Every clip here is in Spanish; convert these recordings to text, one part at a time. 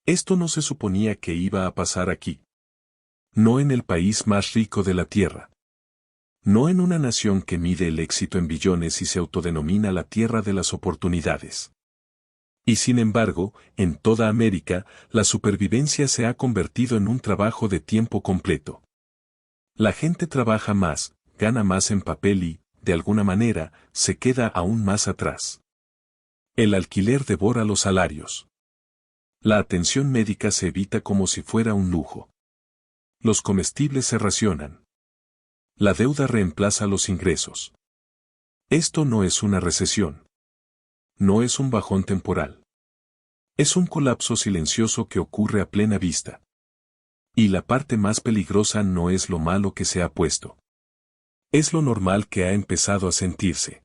Esto no se suponía que iba a pasar aquí. No en el país más rico de la Tierra. No en una nación que mide el éxito en billones y se autodenomina la tierra de las oportunidades. Y sin embargo, en toda América, la supervivencia se ha convertido en un trabajo de tiempo completo. La gente trabaja más, gana más en papel y, de alguna manera, se queda aún más atrás. El alquiler devora los salarios. La atención médica se evita como si fuera un lujo. Los comestibles se racionan. La deuda reemplaza los ingresos. Esto no es una recesión. No es un bajón temporal. Es un colapso silencioso que ocurre a plena vista. Y la parte más peligrosa no es lo malo que se ha puesto. Es lo normal que ha empezado a sentirse.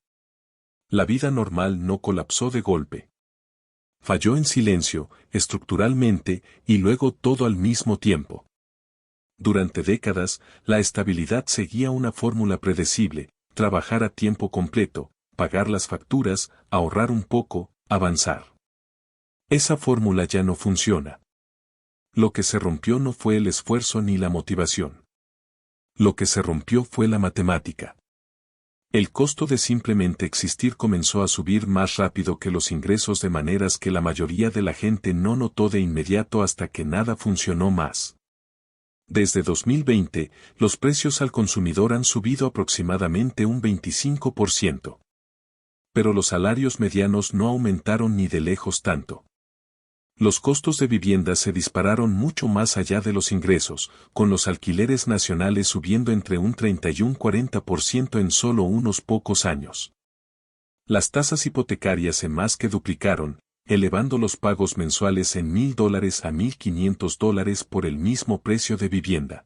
La vida normal no colapsó de golpe. Falló en silencio, estructuralmente, y luego todo al mismo tiempo. Durante décadas, la estabilidad seguía una fórmula predecible: trabajar a tiempo completo, pagar las facturas, ahorrar un poco, avanzar. Esa fórmula ya no funciona. Lo que se rompió no fue el esfuerzo ni la motivación. Lo que se rompió fue la matemática. El costo de simplemente existir comenzó a subir más rápido que los ingresos, de maneras que la mayoría de la gente no notó de inmediato hasta que nada funcionó más. Desde 2020, los precios al consumidor han subido aproximadamente un 25%. Pero los salarios medianos no aumentaron ni de lejos tanto. Los costos de vivienda se dispararon mucho más allá de los ingresos, con los alquileres nacionales subiendo entre un 30 y un 40% en solo unos pocos años. Las tasas hipotecarias se más que duplicaron, elevando los pagos mensuales en $1,000 a $1,500 por el mismo precio de vivienda.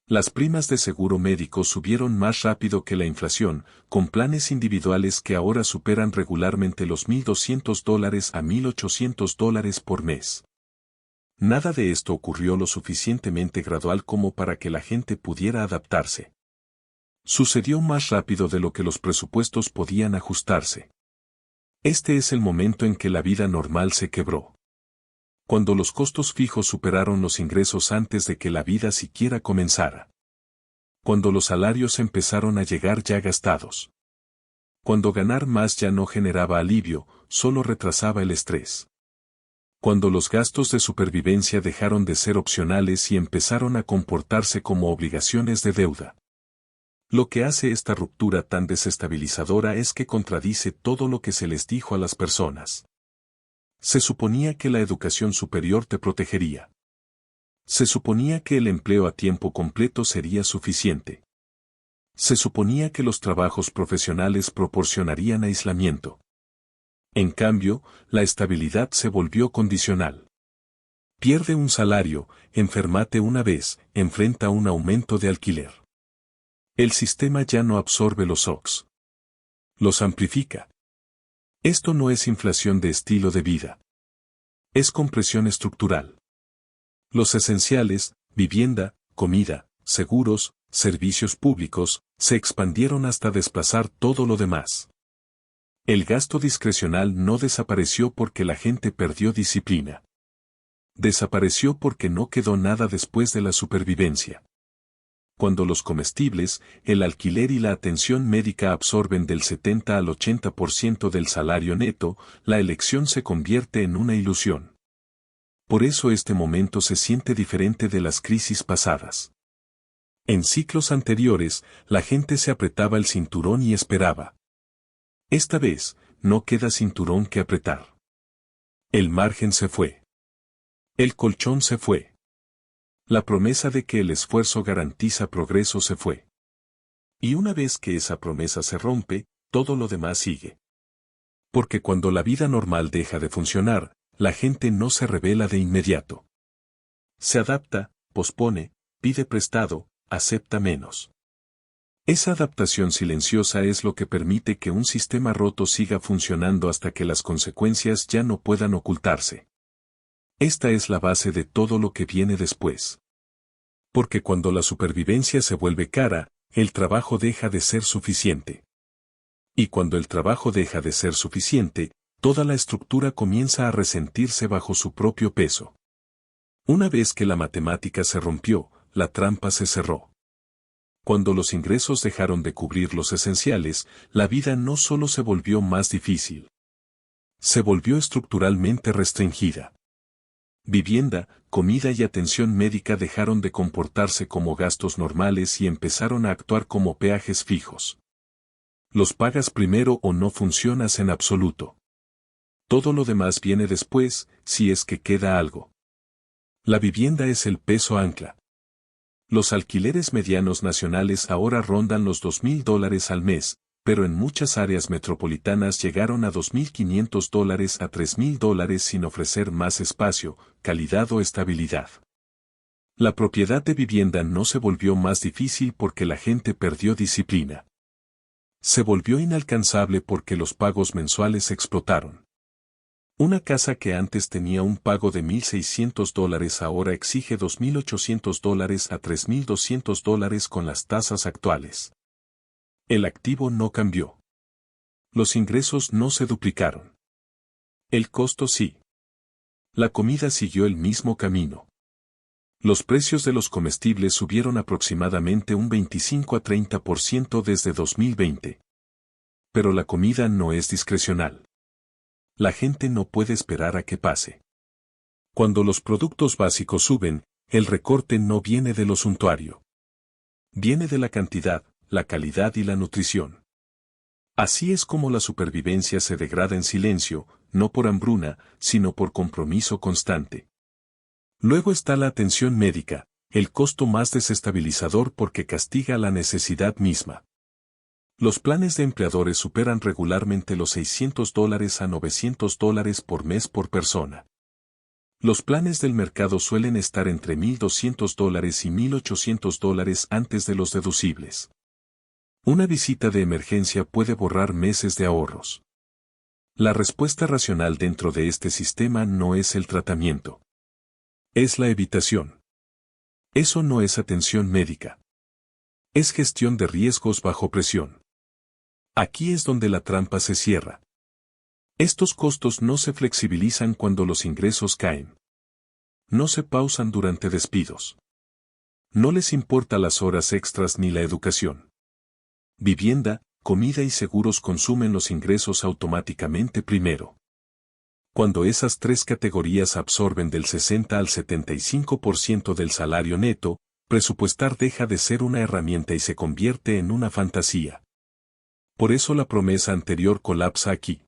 Las primas de seguro médico subieron más rápido que la inflación, con planes individuales que ahora superan regularmente los $1,200 a $1,800 por mes. Nada de esto ocurrió lo suficientemente gradual como para que la gente pudiera adaptarse. Sucedió más rápido de lo que los presupuestos podían ajustarse. Este es el momento en que la vida normal se quebró. Cuando los costos fijos superaron los ingresos antes de que la vida siquiera comenzara. Cuando los salarios empezaron a llegar ya gastados. Cuando ganar más ya no generaba alivio, solo retrasaba el estrés. Cuando los gastos de supervivencia dejaron de ser opcionales y empezaron a comportarse como obligaciones de deuda. Lo que hace esta ruptura tan desestabilizadora es que contradice todo lo que se les dijo a las personas. Se suponía que la educación superior te protegería. Se suponía que el empleo a tiempo completo sería suficiente. Se suponía que los trabajos profesionales proporcionarían aislamiento. En cambio, la estabilidad se volvió condicional. Pierde un salario, enfermate una vez, enfrenta un aumento de alquiler. El sistema ya no absorbe los shocks. Los amplifica. Esto no es inflación de estilo de vida. Es compresión estructural. Los esenciales, vivienda, comida, seguros, servicios públicos, se expandieron hasta desplazar todo lo demás. El gasto discrecional no desapareció porque la gente perdió disciplina. Desapareció porque no quedó nada después de la supervivencia. Cuando los comestibles, el alquiler y la atención médica absorben del 70 al 80% del salario neto, la elección se convierte en una ilusión. Por eso este momento se siente diferente de las crisis pasadas. En ciclos anteriores, la gente se apretaba el cinturón y esperaba. Esta vez, no queda cinturón que apretar. El margen se fue. El colchón se fue. La promesa de que el esfuerzo garantiza progreso se fue. Y una vez que esa promesa se rompe, todo lo demás sigue. Porque cuando la vida normal deja de funcionar, la gente no se rebela de inmediato. Se adapta, pospone, pide prestado, acepta menos. Esa adaptación silenciosa es lo que permite que un sistema roto siga funcionando hasta que las consecuencias ya no puedan ocultarse. Esta es la base de todo lo que viene después. Porque cuando la supervivencia se vuelve cara, el trabajo deja de ser suficiente. Y cuando el trabajo deja de ser suficiente, toda la estructura comienza a resentirse bajo su propio peso. Una vez que la matemática se rompió, la trampa se cerró. Cuando los ingresos dejaron de cubrir los esenciales, la vida no solo se volvió más difícil. Se volvió estructuralmente restringida. Vivienda, comida y atención médica dejaron de comportarse como gastos normales y empezaron a actuar como peajes fijos. Los pagas primero o no funcionas en absoluto. Todo lo demás viene después, si es que queda algo. La vivienda es el peso ancla. Los alquileres medianos nacionales ahora rondan los $2,000 al mes, pero en muchas áreas metropolitanas llegaron a $2,500 a $3,000 sin ofrecer más espacio, calidad o estabilidad. La propiedad de vivienda no se volvió más difícil porque la gente perdió disciplina. Se volvió inalcanzable porque los pagos mensuales explotaron. Una casa que antes tenía un pago de $1,600 ahora exige $2,800 a $3,200 con las tasas actuales. El activo no cambió. Los ingresos no se duplicaron. El costo sí. La comida siguió el mismo camino. Los precios de los comestibles subieron aproximadamente un 25 a 30% desde 2020. Pero la comida no es discrecional. La gente no puede esperar a que pase. Cuando los productos básicos suben, el recorte no viene de lo suntuario. Viene de la cantidad, la calidad y la nutrición. Así es como la supervivencia se degrada en silencio, no por hambruna, sino por compromiso constante. Luego está la atención médica, el costo más desestabilizador porque castiga la necesidad misma. Los planes de empleadores superan regularmente los $600 a $900 por mes por persona. Los planes del mercado suelen estar entre $1,200 y $1,800 antes de los deducibles. Una visita de emergencia puede borrar meses de ahorros. La respuesta racional dentro de este sistema no es el tratamiento. Es la evitación. Eso no es atención médica. Es gestión de riesgos bajo presión. Aquí es donde la trampa se cierra. Estos costos no se flexibilizan cuando los ingresos caen. No se pausan durante despidos. No les importa las horas extras ni la educación. Vivienda, comida y seguros consumen los ingresos automáticamente primero. Cuando esas tres categorías absorben del 60 al 75% del salario neto, presupuestar deja de ser una herramienta y se convierte en una fantasía. Por eso la promesa anterior colapsa aquí.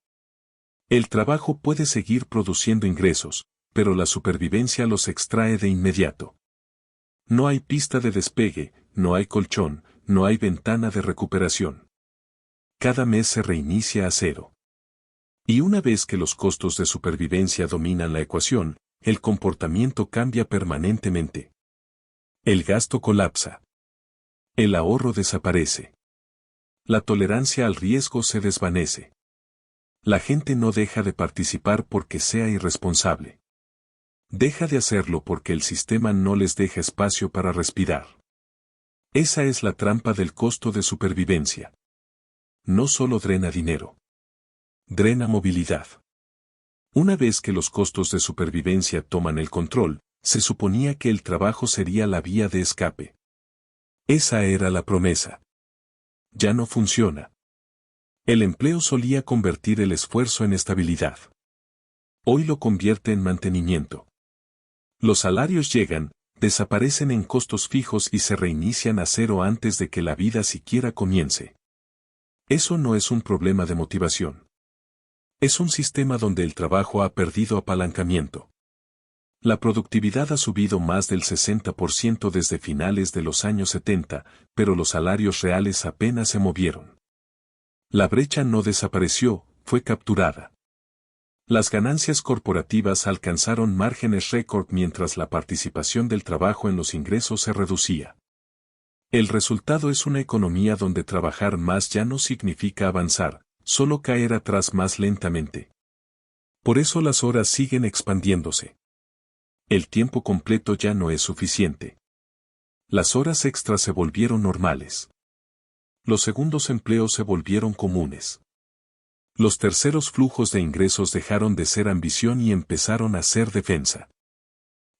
El trabajo puede seguir produciendo ingresos, pero la supervivencia los extrae de inmediato. No hay pista de despegue, no hay colchón, no hay ventana de recuperación. Cada mes se reinicia a cero. Y una vez que los costos de supervivencia dominan la ecuación, el comportamiento cambia permanentemente. El gasto colapsa. El ahorro desaparece. La tolerancia al riesgo se desvanece. La gente no deja de participar porque sea irresponsable. Deja de hacerlo porque el sistema no les deja espacio para respirar. Esa es la trampa del costo de supervivencia. No solo drena dinero. Drena movilidad. Una vez que los costos de supervivencia toman el control, se suponía que el trabajo sería la vía de escape. Esa era la promesa. Ya no funciona. El empleo solía convertir el esfuerzo en estabilidad. Hoy lo convierte en mantenimiento. Los salarios llegan, desaparecen en costos fijos y se reinician a cero antes de que la vida siquiera comience. Eso no es un problema de motivación. Es un sistema donde el trabajo ha perdido apalancamiento. La productividad ha subido más del 60% desde finales de los años 70, pero los salarios reales apenas se movieron. La brecha no desapareció, fue capturada. Las ganancias corporativas alcanzaron márgenes récord mientras la participación del trabajo en los ingresos se reducía. El resultado es una economía donde trabajar más ya no significa avanzar, solo caer atrás más lentamente. Por eso las horas siguen expandiéndose. El tiempo completo ya no es suficiente. Las horas extras se volvieron normales. Los segundos empleos se volvieron comunes. Los terceros flujos de ingresos dejaron de ser ambición y empezaron a ser defensa.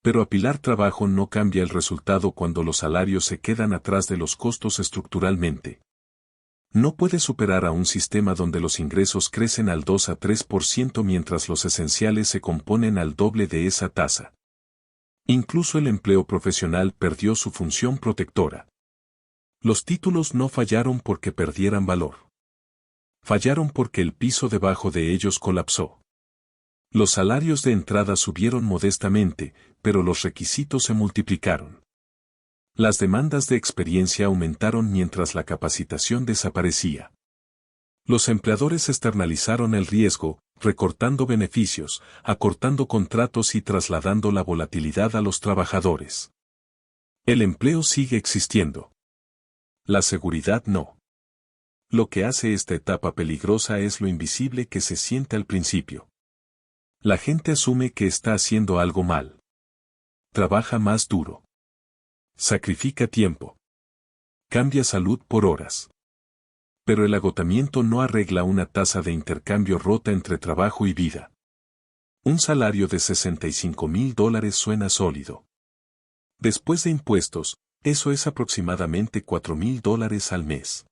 Pero apilar trabajo no cambia el resultado cuando los salarios se quedan atrás de los costos estructuralmente. No puede superar a un sistema donde los ingresos crecen al 2 a 3% mientras los esenciales se componen al doble de esa tasa. Incluso el empleo profesional perdió su función protectora. Los títulos no fallaron porque perdieran valor. Fallaron porque el piso debajo de ellos colapsó. Los salarios de entrada subieron modestamente, pero los requisitos se multiplicaron. Las demandas de experiencia aumentaron mientras la capacitación desaparecía. Los empleadores externalizaron el riesgo, recortando beneficios, acortando contratos y trasladando la volatilidad a los trabajadores. El empleo sigue existiendo. La seguridad no. Lo que hace esta etapa peligrosa es lo invisible que se siente al principio. La gente asume que está haciendo algo mal. Trabaja más duro. Sacrifica tiempo. Cambia salud por horas. Pero el agotamiento no arregla una tasa de intercambio rota entre trabajo y vida. Un salario de $65,000 suena sólido. Después de impuestos, eso es aproximadamente $4,000 al mes.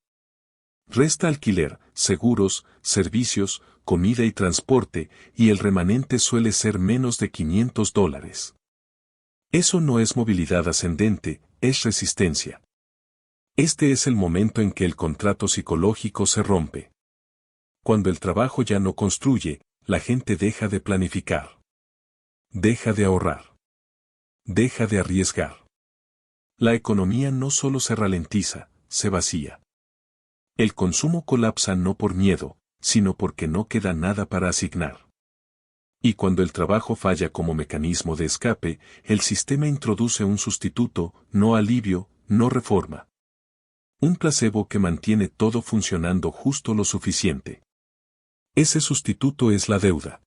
Resta alquiler, seguros, servicios, comida y transporte, y el remanente suele ser menos de $500. Eso no es movilidad ascendente, es resistencia. Este es el momento en que el contrato psicológico se rompe. Cuando el trabajo ya no construye, la gente deja de planificar. Deja de ahorrar. Deja de arriesgar. La economía no solo se ralentiza, se vacía. El consumo colapsa no por miedo, sino porque no queda nada para asignar. Y cuando el trabajo falla como mecanismo de escape, el sistema introduce un sustituto, no alivio, no reforma. Un placebo que mantiene todo funcionando justo lo suficiente. Ese sustituto es la deuda.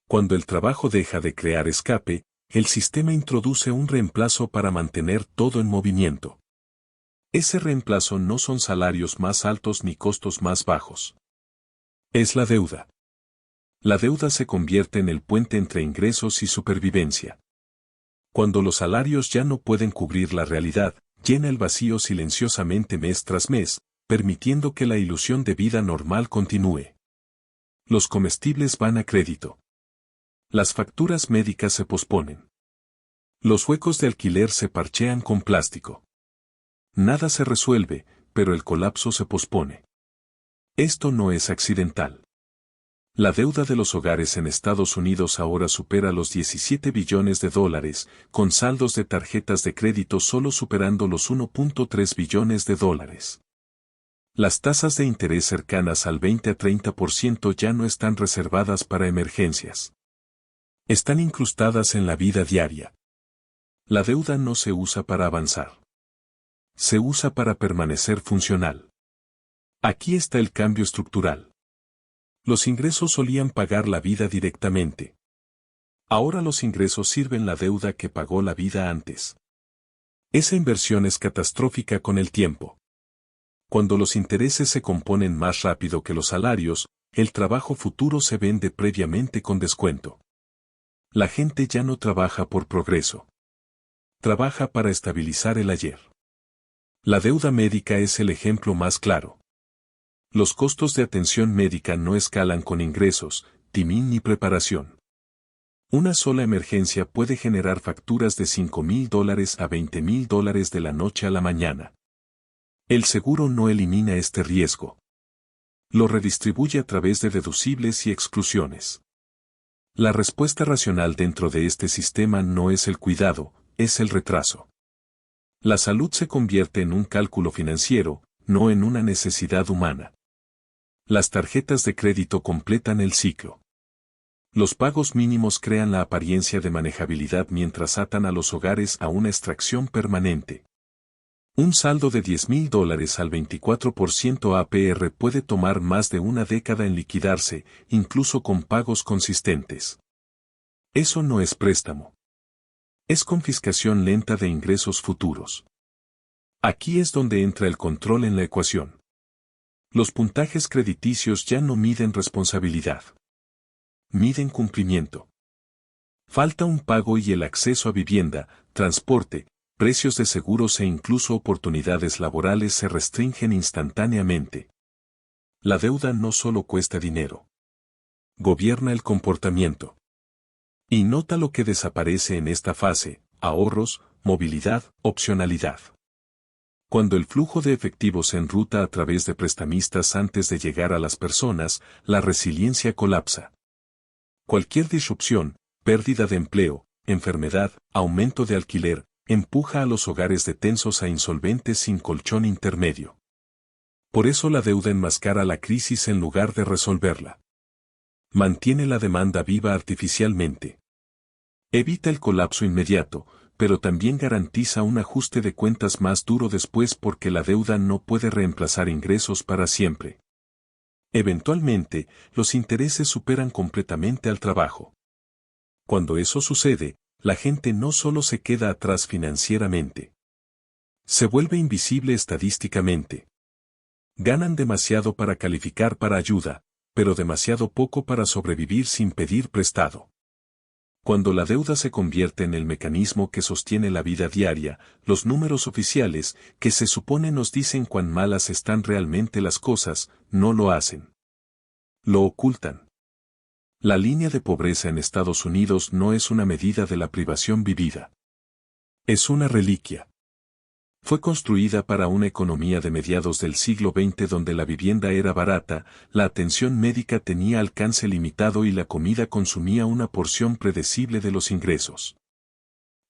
Cuando el trabajo deja de crear escape, el sistema introduce un reemplazo para mantener todo en movimiento. Ese reemplazo no son salarios más altos ni costos más bajos. Es la deuda. La deuda se convierte en el puente entre ingresos y supervivencia. Cuando los salarios ya no pueden cubrir la realidad, llena el vacío silenciosamente mes tras mes, permitiendo que la ilusión de vida normal continúe. Los comestibles van a crédito. Las facturas médicas se posponen. Los huecos de alquiler se parchean con plástico. Nada se resuelve, pero el colapso se pospone. Esto no es accidental. La deuda de los hogares en Estados Unidos ahora supera los $17 billones, con saldos de tarjetas de crédito solo superando los $1.3 billones. Las tasas de interés cercanas al 20 a 30% ya no están reservadas para emergencias. Están incrustadas en la vida diaria. La deuda no se usa para avanzar. Se usa para permanecer funcional. Aquí está el cambio estructural. Los ingresos solían pagar la vida directamente. Ahora los ingresos sirven la deuda que pagó la vida antes. Esa inversión es catastrófica con el tiempo. Cuando los intereses se componen más rápido que los salarios, el trabajo futuro se vende previamente con descuento. La gente ya no trabaja por progreso. Trabaja para estabilizar el ayer. La deuda médica es el ejemplo más claro. Los costos de atención médica no escalan con ingresos, timín ni preparación. Una sola emergencia puede generar facturas de $5,000 a $20,000 de la noche a la mañana. El seguro no elimina este riesgo. Lo redistribuye a través de deducibles y exclusiones. La respuesta racional dentro de este sistema no es el cuidado, es el retraso. La salud se convierte en un cálculo financiero, no en una necesidad humana. Las tarjetas de crédito completan el ciclo. Los pagos mínimos crean la apariencia de manejabilidad mientras atan a los hogares a una extracción permanente. Un saldo de $10,000 al 24% APR puede tomar más de una década en liquidarse, incluso con pagos consistentes. Eso no es préstamo. Es confiscación lenta de ingresos futuros. Aquí es donde entra el control en la ecuación. Los puntajes crediticios ya no miden responsabilidad. Miden cumplimiento. Falta un pago y el acceso a vivienda, transporte, precios de seguros e incluso oportunidades laborales se restringen instantáneamente. La deuda no solo cuesta dinero. Gobierna el comportamiento. Y nota lo que desaparece en esta fase: ahorros, movilidad, opcionalidad. Cuando el flujo de efectivo se enruta a través de prestamistas antes de llegar a las personas, la resiliencia colapsa. Cualquier disrupción, pérdida de empleo, enfermedad, aumento de alquiler, empuja a los hogares de tensos a insolventes sin colchón intermedio. Por eso la deuda enmascara la crisis en lugar de resolverla. Mantiene la demanda viva artificialmente. Evita el colapso inmediato, pero también garantiza un ajuste de cuentas más duro después porque la deuda no puede reemplazar ingresos para siempre. Eventualmente, los intereses superan completamente al trabajo. Cuando eso sucede, la gente no solo se queda atrás financieramente. Se vuelve invisible estadísticamente. Ganan demasiado para calificar para ayuda, pero demasiado poco para sobrevivir sin pedir prestado. Cuando la deuda se convierte en el mecanismo que sostiene la vida diaria, los números oficiales, que se supone nos dicen cuán malas están realmente las cosas, no lo hacen. Lo ocultan. La línea de pobreza en Estados Unidos no es una medida de la privación vivida. Es una reliquia. Fue construida para una economía de mediados del siglo XX donde la vivienda era barata, la atención médica tenía alcance limitado y la comida consumía una porción predecible de los ingresos.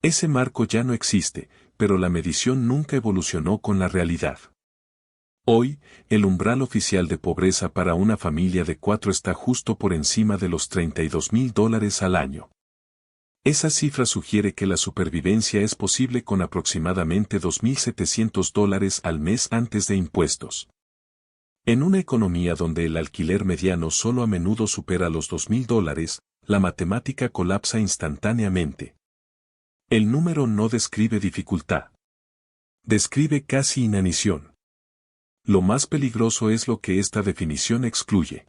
Ese marco ya no existe, pero la medición nunca evolucionó con la realidad. Hoy, el umbral oficial de pobreza para una familia de 4 está justo por encima de los $32,000 al año. Esa cifra sugiere que la supervivencia es posible con aproximadamente $2,700 al mes antes de impuestos. En una economía donde el alquiler mediano solo a menudo supera los $2,000, la matemática colapsa instantáneamente. El número no describe dificultad. Describe casi inanición. Lo más peligroso es lo que esta definición excluye.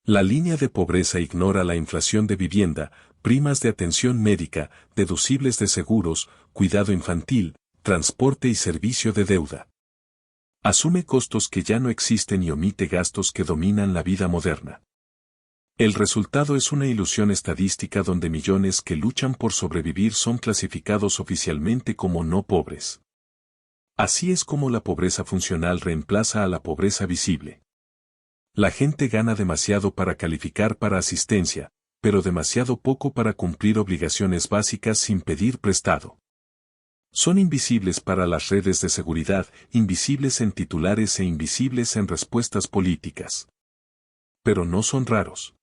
La línea de pobreza ignora la inflación de vivienda, primas de atención médica, deducibles de seguros, cuidado infantil, transporte y servicio de deuda. Asume costos que ya no existen y omite gastos que dominan la vida moderna. El resultado es una ilusión estadística donde millones que luchan por sobrevivir son clasificados oficialmente como no pobres. Así es como la pobreza funcional reemplaza a la pobreza visible. La gente gana demasiado para calificar para asistencia, pero demasiado poco para cumplir obligaciones básicas sin pedir prestado. Son invisibles para las redes de seguridad, invisibles en titulares e invisibles en respuestas políticas. Pero no son raros.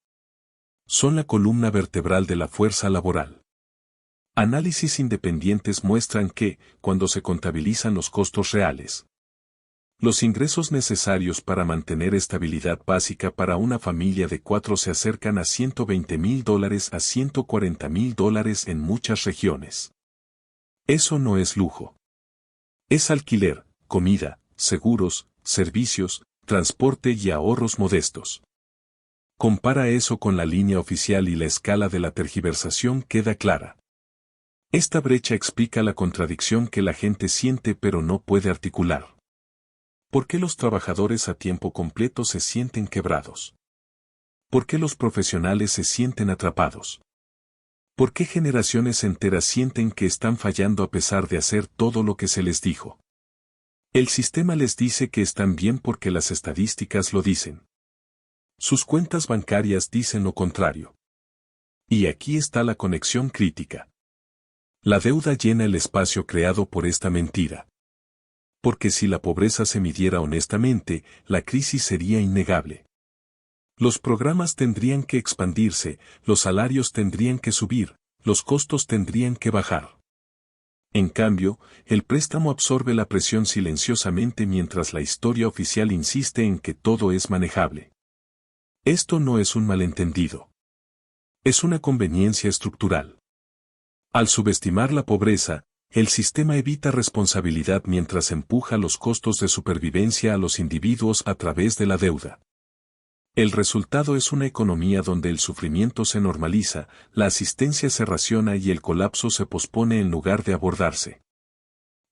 Son la columna vertebral de la fuerza laboral. Análisis independientes muestran que, cuando se contabilizan los costos reales, los ingresos necesarios para mantener estabilidad básica para una familia de 4 se acercan a $120,000 a $140,000 en muchas regiones. Eso no es lujo. Es alquiler, comida, seguros, servicios, transporte y ahorros modestos. Compara eso con la línea oficial y la escala de la tergiversación queda clara. Esta brecha explica la contradicción que la gente siente pero no puede articular. ¿Por qué los trabajadores a tiempo completo se sienten quebrados? ¿Por qué los profesionales se sienten atrapados? ¿Por qué generaciones enteras sienten que están fallando a pesar de hacer todo lo que se les dijo? El sistema les dice que están bien porque las estadísticas lo dicen. Sus cuentas bancarias dicen lo contrario. Y aquí está la conexión crítica. La deuda llena el espacio creado por esta mentira. Porque si la pobreza se midiera honestamente, la crisis sería innegable. Los programas tendrían que expandirse, los salarios tendrían que subir, los costos tendrían que bajar. En cambio, el préstamo absorbe la presión silenciosamente mientras la historia oficial insiste en que todo es manejable. Esto no es un malentendido. Es una conveniencia estructural. Al subestimar la pobreza, el sistema evita responsabilidad mientras empuja los costos de supervivencia a los individuos a través de la deuda. El resultado es una economía donde el sufrimiento se normaliza, la asistencia se raciona y el colapso se pospone en lugar de abordarse.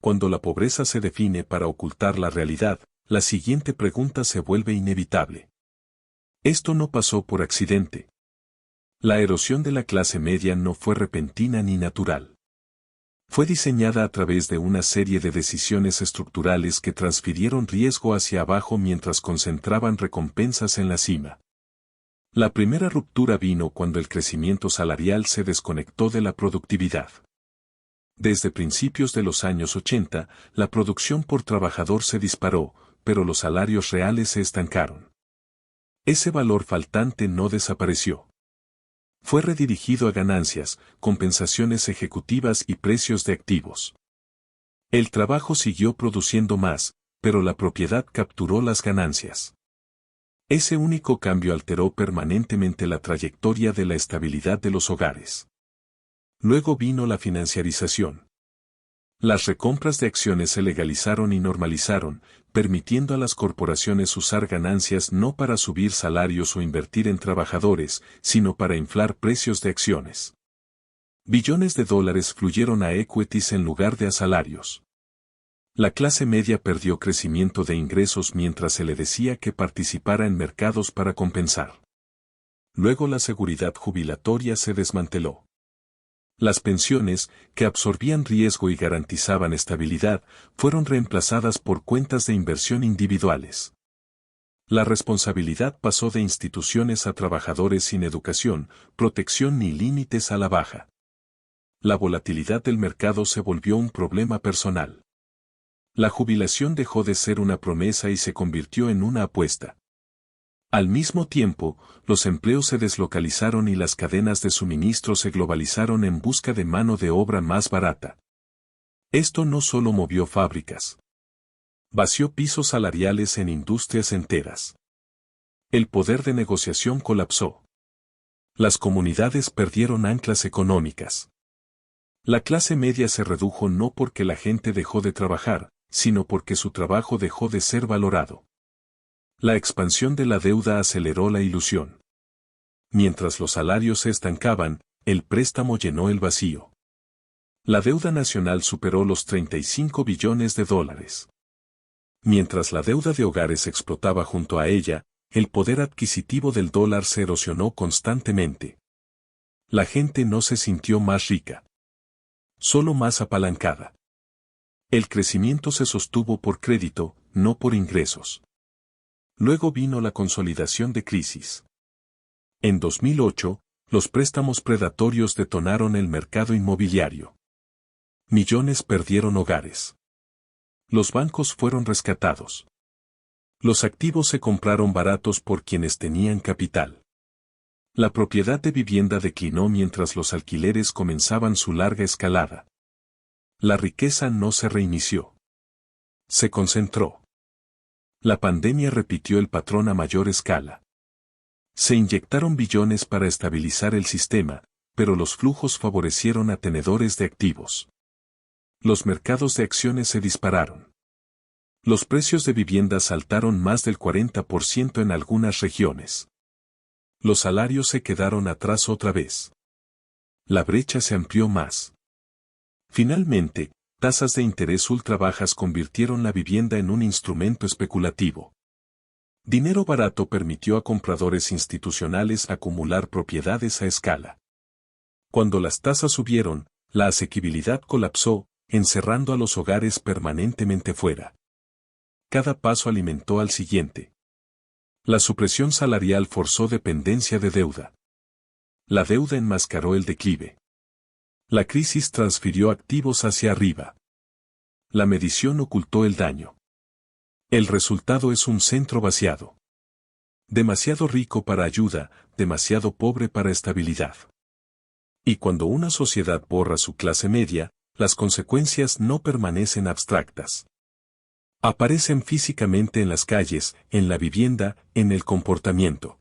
Cuando la pobreza se define para ocultar la realidad, la siguiente pregunta se vuelve inevitable. Esto no pasó por accidente. La erosión de la clase media no fue repentina ni natural. Fue diseñada a través de una serie de decisiones estructurales que transfirieron riesgo hacia abajo mientras concentraban recompensas en la cima. La primera ruptura vino cuando el crecimiento salarial se desconectó de la productividad. Desde principios de los años 80, la producción por trabajador se disparó, pero los salarios reales se estancaron. Ese valor faltante no desapareció. Fue redirigido a ganancias, compensaciones ejecutivas y precios de activos. El trabajo siguió produciendo más, pero la propiedad capturó las ganancias. Ese único cambio alteró permanentemente la trayectoria de la estabilidad de los hogares. Luego vino la financiarización. Las recompras de acciones se legalizaron y normalizaron, permitiendo a las corporaciones usar ganancias no para subir salarios o invertir en trabajadores, sino para inflar precios de acciones. Billones de dólares fluyeron a equities en lugar de a salarios. La clase media perdió crecimiento de ingresos mientras se le decía que participara en mercados para compensar. Luego la seguridad jubilatoria se desmanteló. Las pensiones, que absorbían riesgo y garantizaban estabilidad, fueron reemplazadas por cuentas de inversión individuales. La responsabilidad pasó de instituciones a trabajadores sin educación, protección ni límites a la baja. La volatilidad del mercado se volvió un problema personal. La jubilación dejó de ser una promesa y se convirtió en una apuesta. Al mismo tiempo, los empleos se deslocalizaron y las cadenas de suministro se globalizaron en busca de mano de obra más barata. Esto no solo movió fábricas. Vació pisos salariales en industrias enteras. El poder de negociación colapsó. Las comunidades perdieron anclas económicas. La clase media se redujo no porque la gente dejó de trabajar, sino porque su trabajo dejó de ser valorado. La expansión de la deuda aceleró la ilusión. Mientras los salarios se estancaban, el préstamo llenó el vacío. La deuda nacional superó los 35 billones de dólares. Mientras la deuda de hogares explotaba junto a ella, el poder adquisitivo del dólar se erosionó constantemente. La gente no se sintió más rica, solo más apalancada. El crecimiento se sostuvo por crédito, no por ingresos. Luego vino la consolidación de crisis. En 2008, los préstamos predatorios detonaron el mercado inmobiliario. Millones perdieron hogares. Los bancos fueron rescatados. Los activos se compraron baratos por quienes tenían capital. La propiedad de vivienda declinó mientras los alquileres comenzaban su larga escalada. La riqueza no se reinició. Se concentró. La pandemia repitió el patrón a mayor escala. Se inyectaron billones para estabilizar el sistema, pero los flujos favorecieron a tenedores de activos. Los mercados de acciones se dispararon. Los precios de viviendas saltaron más del 40% en algunas regiones. Los salarios se quedaron atrás otra vez. La brecha se amplió más. Finalmente, tasas de interés ultra bajas convirtieron la vivienda en un instrumento especulativo. Dinero barato permitió a compradores institucionales acumular propiedades a escala. Cuando las tasas subieron, la asequibilidad colapsó, encerrando a los hogares permanentemente fuera. Cada paso alimentó al siguiente. La supresión salarial forzó dependencia de deuda. La deuda enmascaró el declive. La crisis transfirió activos hacia arriba. La medición ocultó el daño. El resultado es un centro vaciado. Demasiado rico para ayuda, demasiado pobre para estabilidad. Y cuando una sociedad borra su clase media, las consecuencias no permanecen abstractas. Aparecen físicamente en las calles, en la vivienda, en el comportamiento.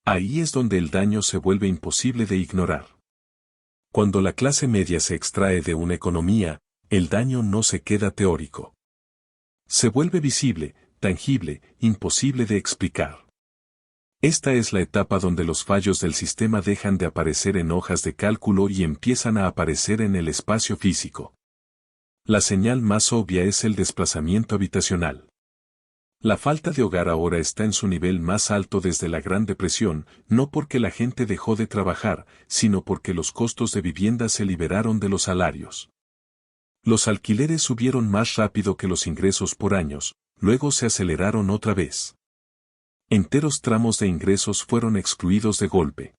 Ahí es donde el daño se vuelve imposible de ignorar. Cuando la clase media se extrae de una economía, el daño no se queda teórico. Se vuelve visible, tangible, imposible de explicar. Esta es la etapa donde los fallos del sistema dejan de aparecer en hojas de cálculo y empiezan a aparecer en el espacio físico. La señal más obvia es el desplazamiento habitacional. La falta de hogar ahora está en su nivel más alto desde la Gran Depresión, no porque la gente dejó de trabajar, sino porque los costos de vivienda se liberaron de los salarios. Los alquileres subieron más rápido que los ingresos por años, luego se aceleraron otra vez. Enteros tramos de ingresos fueron excluidos de golpe.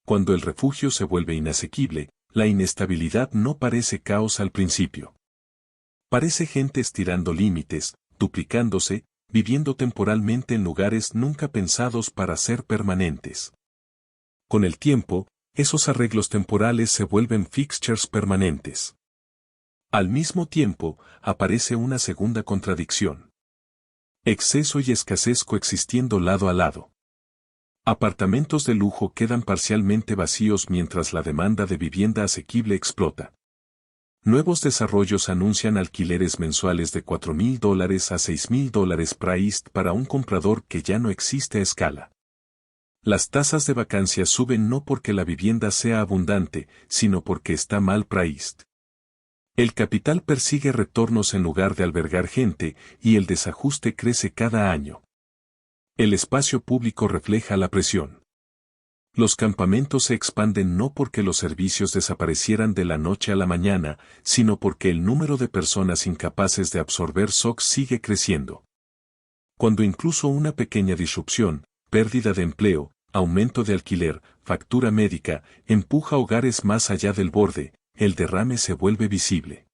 Cuando el refugio se vuelve inasequible, la inestabilidad no parece caos al principio. Parece gente estirando límites, duplicándose, viviendo temporalmente en lugares nunca pensados para ser permanentes. Con el tiempo, esos arreglos temporales se vuelven fixtures permanentes. Al mismo tiempo, aparece una segunda contradicción. Exceso y escasez coexistiendo lado a lado. Apartamentos de lujo quedan parcialmente vacíos mientras la demanda de vivienda asequible explota. Nuevos desarrollos anuncian alquileres mensuales de $4,000 a $6,000 priced para un comprador que ya no existe a escala. Las tasas de vacancia suben no porque la vivienda sea abundante, sino porque está mal priced. El capital persigue retornos en lugar de albergar gente, y el desajuste crece cada año. El espacio público refleja la presión. Los campamentos se expanden no porque los servicios desaparecieran de la noche a la mañana, sino porque el número de personas incapaces de absorber SOC sigue creciendo. Cuando incluso una pequeña disrupción, pérdida de empleo, aumento de alquiler, factura médica, empuja hogares más allá del borde, el derrame se vuelve visible.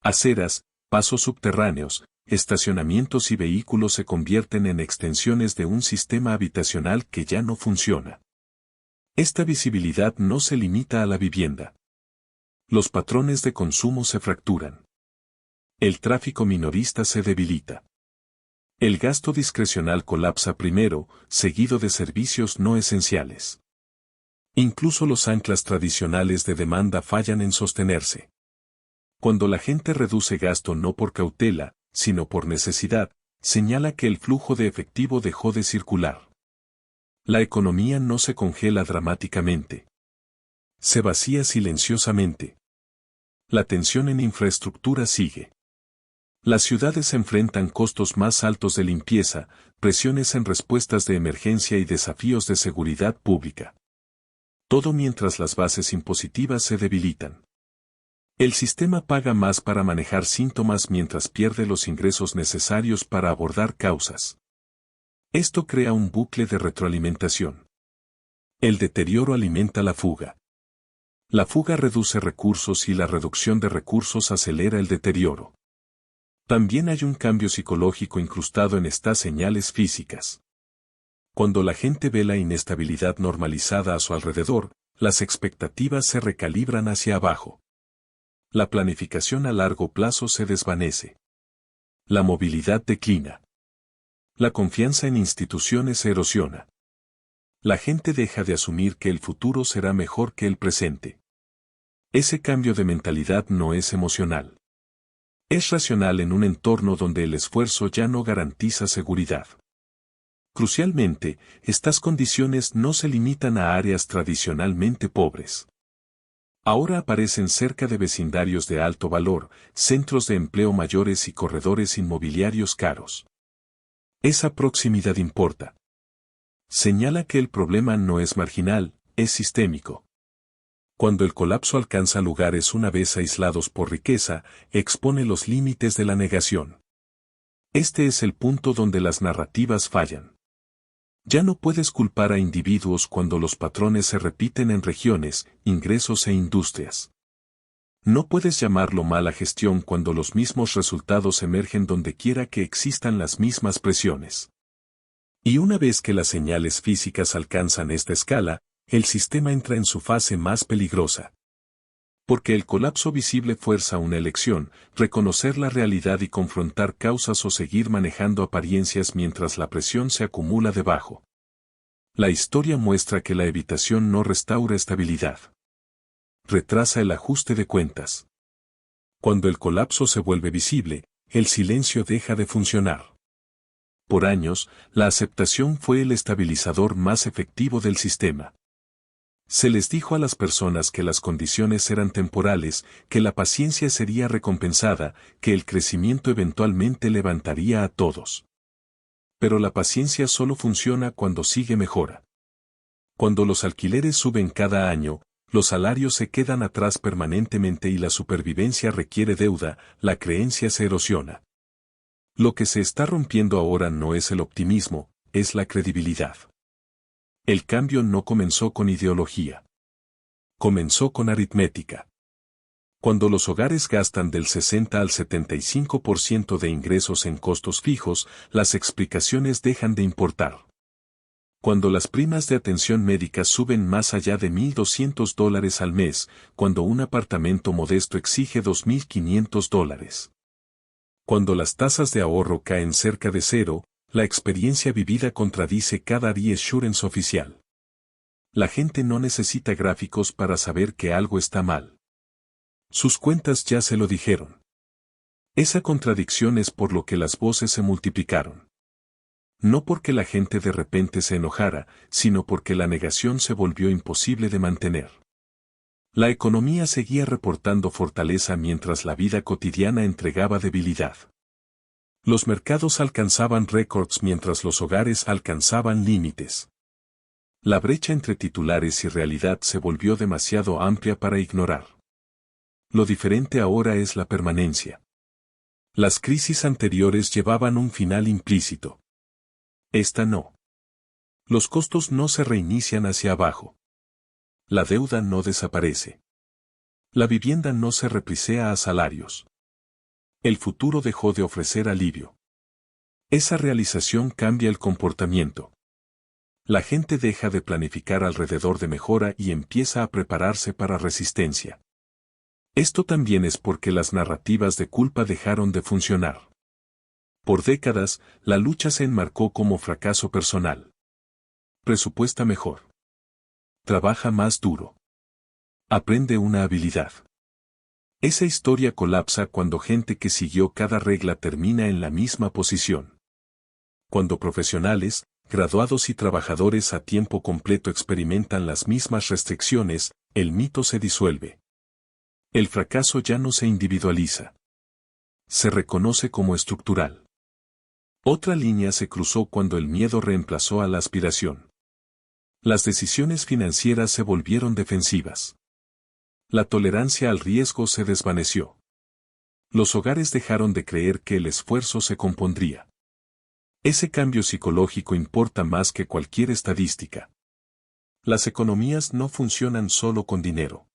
Aceras, pasos subterráneos, estacionamientos y vehículos se convierten en extensiones de un sistema habitacional que ya no funciona. Esta visibilidad no se limita a la vivienda. Los patrones de consumo se fracturan. El tráfico minorista se debilita. El gasto discrecional colapsa primero, seguido de servicios no esenciales. Incluso los anclas tradicionales de demanda fallan en sostenerse. Cuando la gente reduce gasto no por cautela, sino por necesidad, señala que el flujo de efectivo dejó de circular. La economía no se congela dramáticamente. Se vacía silenciosamente. La tensión en infraestructura sigue. Las ciudades enfrentan costos más altos de limpieza, presiones en respuestas de emergencia y desafíos de seguridad pública. Todo mientras las bases impositivas se debilitan. El sistema paga más para manejar síntomas mientras pierde los ingresos necesarios para abordar causas. Esto crea un bucle de retroalimentación. El deterioro alimenta la fuga. La fuga reduce recursos y la reducción de recursos acelera el deterioro. También hay un cambio psicológico incrustado en estas señales físicas. Cuando la gente ve la inestabilidad normalizada a su alrededor, las expectativas se recalibran hacia abajo. La planificación a largo plazo se desvanece. La movilidad declina. La confianza en instituciones se erosiona. La gente deja de asumir que el futuro será mejor que el presente. Ese cambio de mentalidad no es emocional. Es racional en un entorno donde el esfuerzo ya no garantiza seguridad. Crucialmente, estas condiciones no se limitan a áreas tradicionalmente pobres. Ahora aparecen cerca de vecindarios de alto valor, centros de empleo mayores y corredores inmobiliarios caros. Esa proximidad importa. Señala que el problema no es marginal, es sistémico. Cuando el colapso alcanza lugares una vez aislados por riqueza, expone los límites de la negación. Este es el punto donde las narrativas fallan. Ya no puedes culpar a individuos cuando los patrones se repiten en regiones, ingresos e industrias. No puedes llamarlo mala gestión cuando los mismos resultados emergen donde quiera que existan las mismas presiones. Y una vez que las señales físicas alcanzan esta escala, el sistema entra en su fase más peligrosa. Porque el colapso visible fuerza una elección, reconocer la realidad y confrontar causas o seguir manejando apariencias mientras la presión se acumula debajo. La historia muestra que la evitación no restaura estabilidad. Retrasa el ajuste de cuentas. Cuando el colapso se vuelve visible, el silencio deja de funcionar. Por años, la aceptación fue el estabilizador más efectivo del sistema. Se les dijo a las personas que las condiciones eran temporales, que la paciencia sería recompensada, que el crecimiento eventualmente levantaría a todos. Pero la paciencia solo funciona cuando sigue mejora. Cuando los alquileres suben cada año, los salarios se quedan atrás permanentemente y la supervivencia requiere deuda, la creencia se erosiona. Lo que se está rompiendo ahora no es el optimismo, es la credibilidad. El cambio no comenzó con ideología. Comenzó con aritmética. Cuando los hogares gastan del 60 al 75% de ingresos en costos fijos, las explicaciones dejan de importar. Cuando las primas de atención médica suben más allá de $1,200 al mes, cuando un apartamento modesto exige $2,500. Cuando las tasas de ahorro caen cerca de cero, la experiencia vivida contradice cada reassurance oficial. La gente no necesita gráficos para saber que algo está mal. Sus cuentas ya se lo dijeron. Esa contradicción es por lo que las voces se multiplicaron. No porque la gente de repente se enojara, sino porque la negación se volvió imposible de mantener. La economía seguía reportando fortaleza mientras la vida cotidiana entregaba debilidad. Los mercados alcanzaban récords mientras los hogares alcanzaban límites. La brecha entre titulares y realidad se volvió demasiado amplia para ignorar. Lo diferente ahora es la permanencia. Las crisis anteriores llevaban un final implícito. Esta no. Los costos no se reinician hacia abajo. La deuda no desaparece. La vivienda no se reprisea a salarios. El futuro dejó de ofrecer alivio. Esa realización cambia el comportamiento. La gente deja de planificar alrededor de mejora y empieza a prepararse para resistencia. Esto también es porque las narrativas de culpa dejaron de funcionar. Por décadas, la lucha se enmarcó como fracaso personal. Presupuesta mejor. Trabaja más duro. Aprende una habilidad. Esa historia colapsa cuando gente que siguió cada regla termina en la misma posición. Cuando profesionales, graduados y trabajadores a tiempo completo experimentan las mismas restricciones, el mito se disuelve. El fracaso ya no se individualiza. Se reconoce como estructural. Otra línea se cruzó cuando el miedo reemplazó a la aspiración. Las decisiones financieras se volvieron defensivas. La tolerancia al riesgo se desvaneció. Los hogares dejaron de creer que el esfuerzo se compondría. Ese cambio psicológico importa más que cualquier estadística. Las economías no funcionan solo con dinero.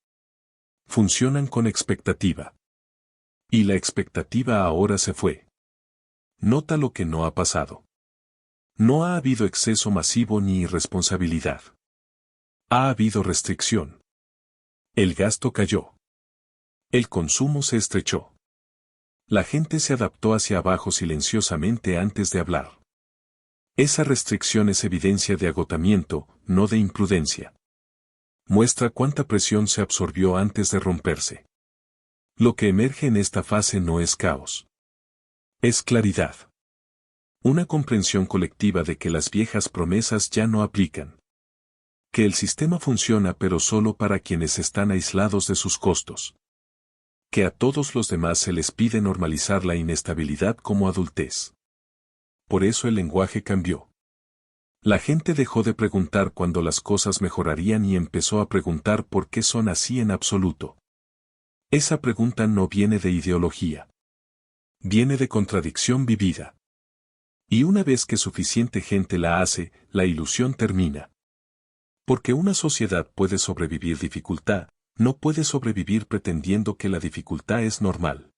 Funcionan con expectativa. Y la expectativa ahora se fue. Nota lo que no ha pasado. No ha habido exceso masivo ni irresponsabilidad. Ha habido restricción. El gasto cayó. El consumo se estrechó. La gente se adaptó hacia abajo silenciosamente antes de hablar. Esa restricción es evidencia de agotamiento, no de imprudencia. Muestra cuánta presión se absorbió antes de romperse. Lo que emerge en esta fase no es caos. Es claridad. Una comprensión colectiva de que las viejas promesas ya no aplican. Que el sistema funciona pero solo para quienes están aislados de sus costos. Que a todos los demás se les pide normalizar la inestabilidad como adultez. Por eso el lenguaje cambió. La gente dejó de preguntar cuándo las cosas mejorarían y empezó a preguntar por qué son así en absoluto. Esa pregunta no viene de ideología. Viene de contradicción vivida. Y una vez que suficiente gente la hace, la ilusión termina. Porque una sociedad puede sobrevivir dificultad, no puede sobrevivir pretendiendo que la dificultad es normal.